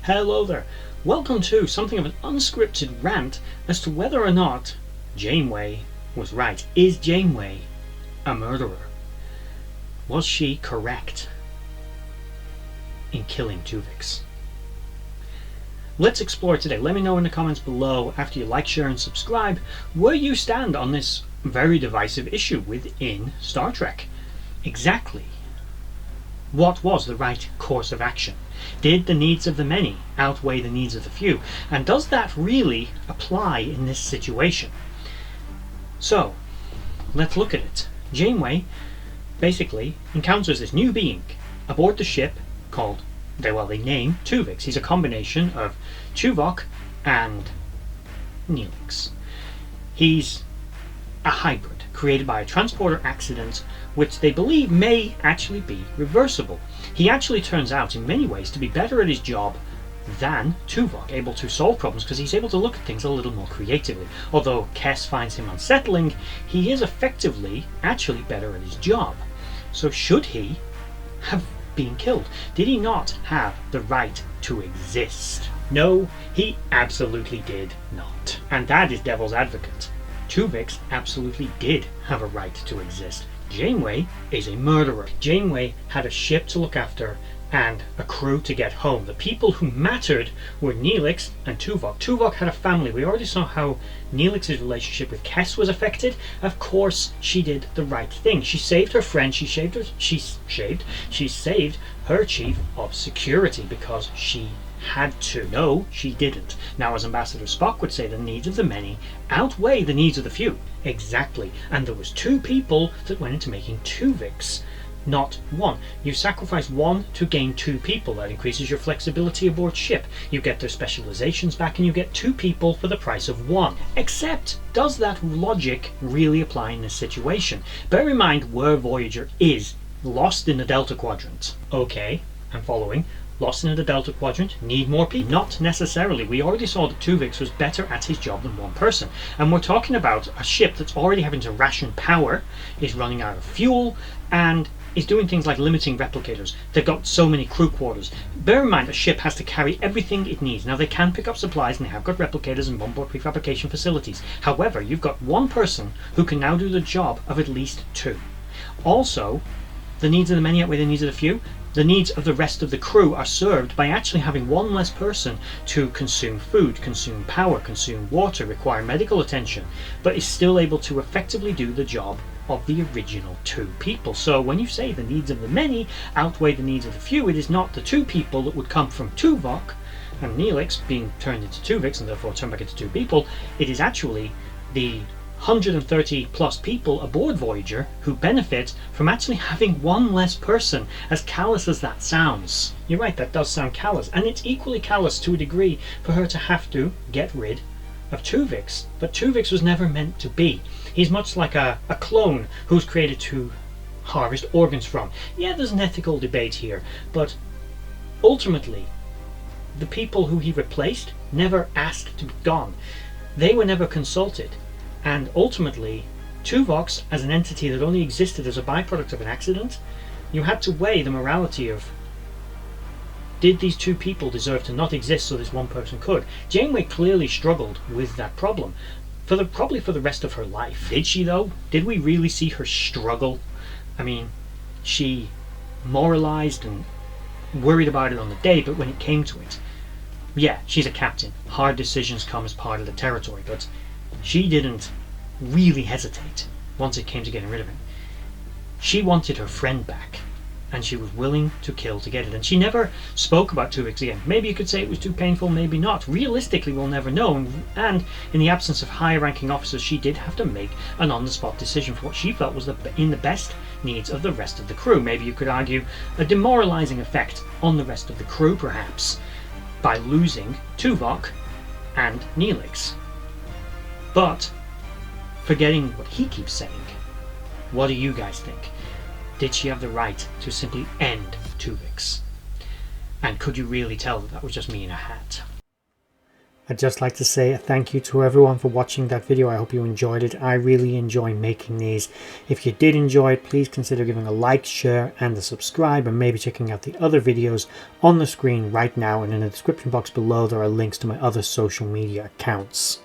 Hello there. Welcome to something of an unscripted rant as to whether or not Janeway was right. Is Janeway a murderer? Was she correct in killing Tuvix? Let's explore today. Let me know in the comments below after you like, share and subscribe where you stand on this very divisive issue within Star Trek. Exactly what was the right course of action? Did the needs of the many outweigh the needs of the few? And does that really apply in this situation? So, let's look at it. Janeway basically encounters this new being aboard the ship called, they name Tuvix. He's a combination of Tuvok and Neelix. He's a hybrid created by a transporter accident which they believe may actually be reversible. He actually turns out in many ways to be better at his job than Tuvok, able to solve problems because he's able to look at things a little more creatively. Although Kes finds him unsettling, he is effectively actually better at his job. So should he have been killed? Did he not have the right to exist? No, he absolutely did not. And that is devil's advocate. Tuvix absolutely did have a right to exist. Janeway is a murderer. Janeway had a ship to look after and a crew to get home. The people who mattered were Neelix and Tuvok. Tuvok had a family. We already saw how Neelix's relationship with Kes was affected. Of course, she did the right thing. She saved her friend. She saved her chief of security because she had to. No, she didn't. Now, as Ambassador Spock would say, the needs of the many outweigh the needs of the few. Exactly. And there was two people that went into making Tuvix, not one. You sacrifice one to gain two people. That increases your flexibility aboard ship. You get their specializations back and you get two people for the price of one. Except, does that logic really apply in this situation? Bear in mind where Voyager is. Lost in the Delta Quadrant. Okay, I'm following. Lost in the Delta Quadrant, need more people? Not necessarily. We already saw that Tuvix was better at his job than one person. And we're talking about a ship that's already having to ration power, is running out of fuel, and is doing things like limiting replicators. They've got so many crew quarters. Bear in mind, a ship has to carry everything it needs. Now, they can pick up supplies and they have got replicators and onboard prefabrication facilities. However, you've got one person who can now do the job of at least two. Also, the needs of the many outweigh the needs of the few. The needs of the rest of the crew are served by actually having one less person to consume food, consume power, consume water, require medical attention, but is still able to effectively do the job of the original two people. So when you say the needs of the many outweigh the needs of the few, it is not the two people that would come from Tuvok and Neelix being turned into Tuvix and therefore turned back into two people. It is actually the 130 plus people aboard Voyager who benefit from actually having one less person, as callous as that sounds. You're right, that does sound callous, and it's equally callous to a degree for her to have to get rid of Tuvix. But Tuvix was never meant to be. He's much like a clone who's created to harvest organs from. Yeah, there's an ethical debate here, but ultimately the people who he replaced never asked to be gone. They were never consulted. And ultimately, Tuvok, as an entity that only existed as a byproduct of an accident, you had to weigh the morality of, did these two people deserve to not exist so this one person could? Janeway clearly struggled with that problem, probably for the rest of her life. Did she though? Did we really see her struggle? I mean, she moralized and worried about it on the day, but when it came to it, yeah, she's a captain. Hard decisions come as part of the territory, but she didn't really hesitate once it came to getting rid of him. She wanted her friend back, and she was willing to kill to get it. And she never spoke about Tuvix again. Maybe you could say it was too painful, maybe not. Realistically, we'll never know. And in the absence of higher-ranking officers, she did have to make an on-the-spot decision for what she felt was in the best needs of the rest of the crew. Maybe you could argue a demoralizing effect on the rest of the crew, perhaps, by losing Tuvok and Neelix. But, forgetting what he keeps saying, what do you guys think? Did she have the right to simply end Tuvix? And could you really tell that that was just me in a hat? I'd just like to say a thank you to everyone for watching that video. I hope you enjoyed it. I really enjoy making these. If you did enjoy it, please consider giving a like, share and a subscribe, and maybe checking out the other videos on the screen right now, and in the description box below there are links to my other social media accounts.